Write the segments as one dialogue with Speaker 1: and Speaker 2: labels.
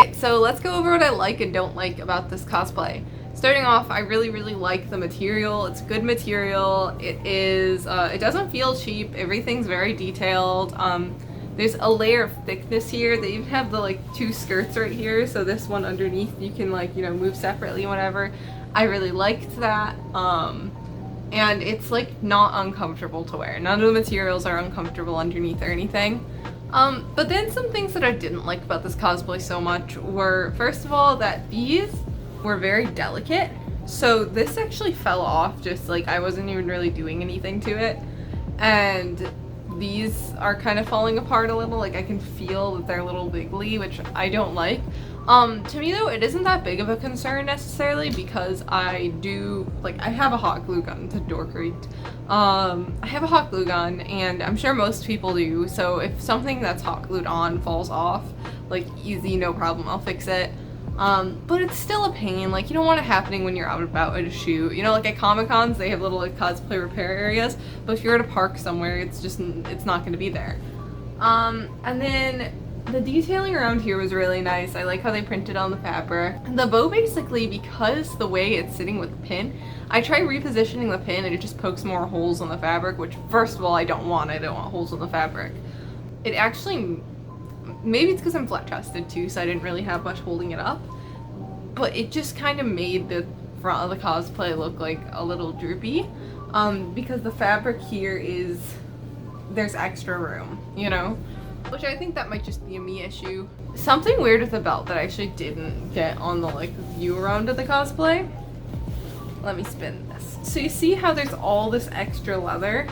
Speaker 1: Alright, so let's go over what I like and don't like about this cosplay. Starting off, I really like the material. It's good material. It is, it doesn't feel cheap. Everything's very detailed. There's a layer of thickness here. They even have the, like, two skirts right here, so this one underneath you can, like, you know, move separately, whatever. I really liked that. And it's, like, not uncomfortable to wear. None of the materials are uncomfortable underneath or anything. But then some things that I didn't like about this cosplay so much were, first of all, that these were very delicate. So this actually fell off, just like I wasn't even really doing anything to it. And these are kind of falling apart a little, like I can feel that they're a little wiggly, which I don't like. To me though, it isn't that big of a concern necessarily because I do, like, I have a hot glue gun to Dautriche. I have a hot glue gun and I'm sure most people do, so if something that's hot glued on falls off, like easy, no problem, I'll fix it. But it's still a pain, like you don't want it happening when you're out and about at a shoot. You know, like at Comic-Cons, they have little like cosplay repair areas, but if you're at a park somewhere, it's not gonna be there. And then the detailing around here was really nice. I like how they printed on the fabric. The bow basically, because the way it's sitting with the pin, I tried repositioning the pin and it just pokes more holes in the fabric, which first of all, I don't want holes in the fabric. It actually, maybe it's because I'm flat chested too, so I didn't really have much holding it up, but it just kind of made the front of the cosplay look like a little droopy, because the fabric here there's extra room, you know? Which I think that might just be a me issue. Something weird with the belt that I actually didn't get on the like view around of the cosplay. Let me spin this. So you see how there's all this extra leather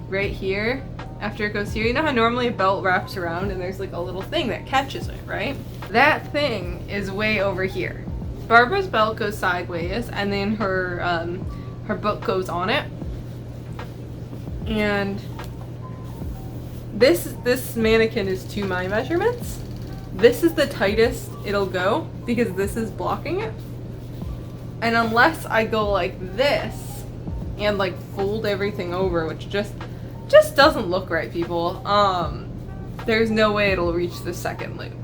Speaker 1: right here after it goes here? You know how normally a belt wraps around and there's like a little thing that catches it, right? That thing is way over here. Barbara's belt goes sideways and then her book goes on it. And this mannequin is to my measurements. This is the tightest it'll go because this is blocking it. And unless I go like this and like fold everything over, which just doesn't look right, people, there's no way it'll reach the second loop.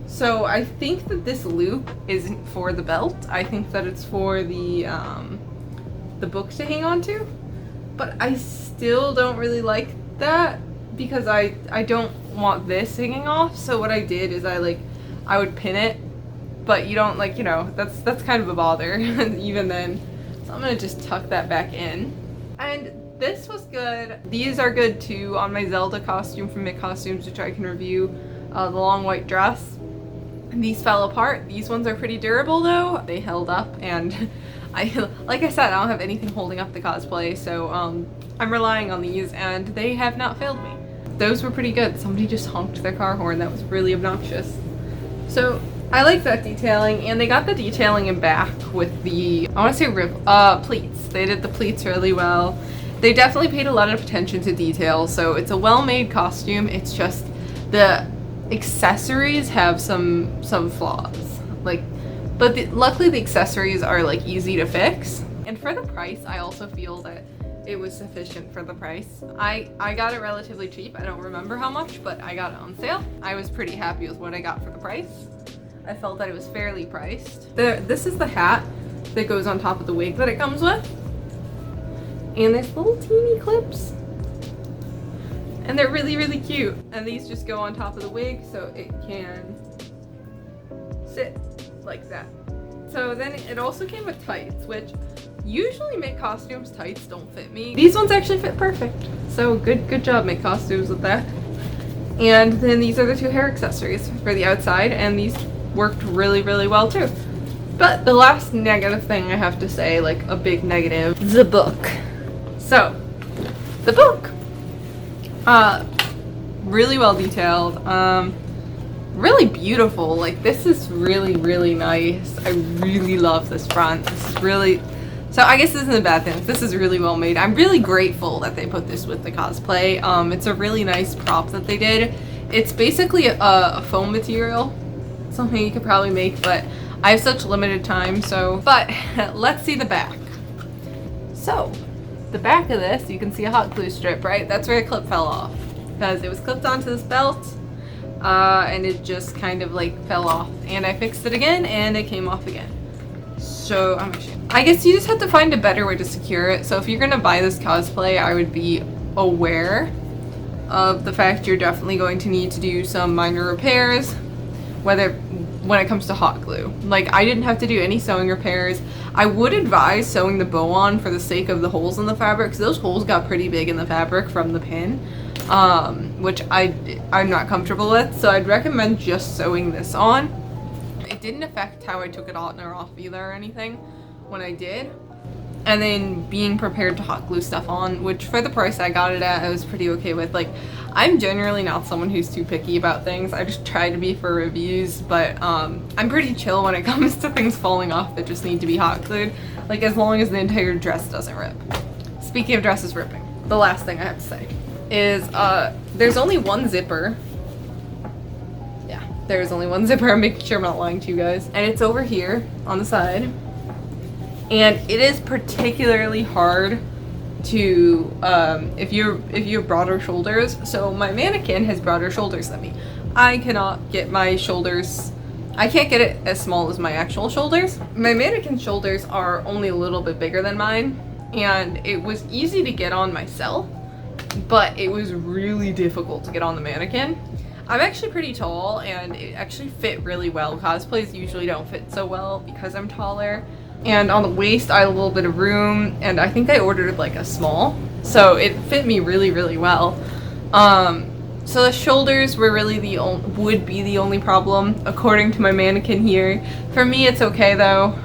Speaker 1: So I think that this loop isn't for the belt. I think that it's for the book to hang on to. But I still don't really like that, because I don't want this hanging off. So what I did is I would pin it, but you don't, like, you know, that's kind of a bother even then. So I'm gonna just tuck that back in. And this was good. These are good too on my Zelda costume from Miccostumes, which I can review, the long white dress. And these fell apart. These ones are pretty durable though. They held up, and like I said, I don't have anything holding up the cosplay, so I'm relying on these, and they have not failed me. Those were pretty good. Somebody just honked their car horn. That was really obnoxious. So I like that detailing, and they got the detailing in back with the, I want to say pleats. They did the pleats really well. They definitely paid a lot of attention to detail, so it's a well-made costume. It's just the accessories have some flaws. Like, but luckily the accessories are like easy to fix. And for the price, I also feel that it was sufficient for the price. I got it relatively cheap. I don't remember how much, but I got it on sale. I was pretty happy with what I got for the price. I felt that it was fairly priced. This is the hat that goes on top of the wig that it comes with. And there's little teeny clips. And they're really cute. And these just go on top of the wig so it can sit like that. So then it also came with tights, which usually Miccostumes tights don't fit me. These ones actually fit perfect. So good job Miccostumes with that. And then these are the two hair accessories for the outside, and these worked really well too. But the last negative thing I have to say, like a big negative, the book. So the book, really well detailed, really beautiful. Like, this is really nice. I really love this front. This is really, so I guess this isn't a bad thing. This is really well made. I'm really grateful that they put this with the cosplay. It's a really nice prop that they did. It's basically a foam material, something you could probably make, but I have such limited time, so, but let's see the back. So the back of this, you can see a hot glue strip, right? That's where a clip fell off because it was clipped onto this belt, and it just kind of like fell off, and I fixed it again and it came off again. So I guess you just have to find a better way to secure it. So if you're gonna buy this cosplay, I would be aware of the fact you're definitely going to need to do some minor repairs, when it comes to hot glue. Like, I didn't have to do any sewing repairs. I would advise sewing the bow on for the sake of the holes in the fabric, because those holes got pretty big in the fabric from the pin, which I'm not comfortable with, so I'd recommend just sewing this on. It didn't affect how I took it on or off either or anything when I did. And then being prepared to hot glue stuff on, which for the price I got it at, I was pretty okay with. Like, I'm generally not someone who's too picky about things. I just try to be for reviews, but I'm pretty chill when it comes to things falling off that just need to be hot glued. Like, as long as the entire dress doesn't rip. Speaking of dresses ripping, the last thing I have to say is there's only one zipper. Yeah, there's only one zipper. I'm making sure I'm not lying to you guys. And it's over here on the side. And it is particularly hard to, if you have broader shoulders. So my mannequin has broader shoulders than me. I cannot get my shoulders, I can't get it as small as my actual shoulders. My mannequin's shoulders are only a little bit bigger than mine, and it was easy to get on myself, but it was really difficult to get on the mannequin. I'm actually pretty tall, and it actually fit really well. Cosplays usually don't fit so well because I'm taller. And on the waist I had a little bit of room, and I think I ordered like a small, so it fit me really, really well. So the shoulders were really would be the only problem according to my mannequin here. For me it's okay though.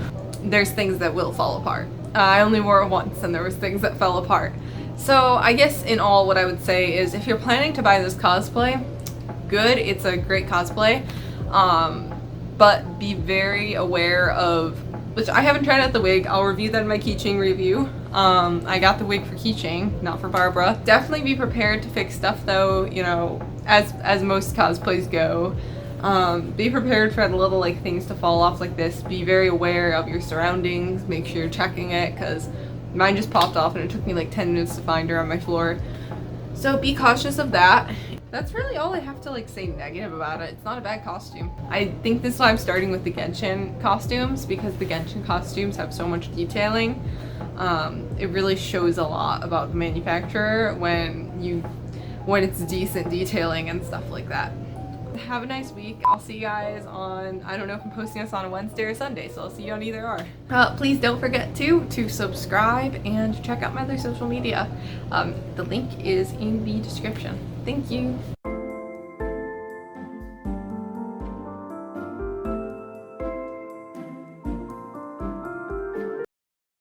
Speaker 1: There's things that will fall apart. I only wore it once and there was things that fell apart. So I guess in all, what I would say is, if you're planning to buy this cosplay, good, it's a great cosplay, but be very aware of, which I haven't tried out the wig. I'll review that in my keychain review. I got the wig for keychain, not for Barbara. Definitely be prepared to fix stuff though, you know, as most cosplays go. Be prepared for the little like things to fall off like this. Be very aware of your surroundings. Make sure you're checking it, because mine just popped off and it took me like 10 minutes to find her on my floor. So be cautious of that. That's really all I have to like say negative about it. It's not a bad costume. I think this is why I'm starting with the Genshin costumes, because the Genshin costumes have so much detailing. It really shows a lot about the manufacturer when it's decent detailing and stuff like that. Have a nice week. I'll see you guys on, I don't know if I'm posting this on a Wednesday or Sunday, so I'll see you on either or. Please don't forget to subscribe and check out my other social media. The link is in the description. Thank you.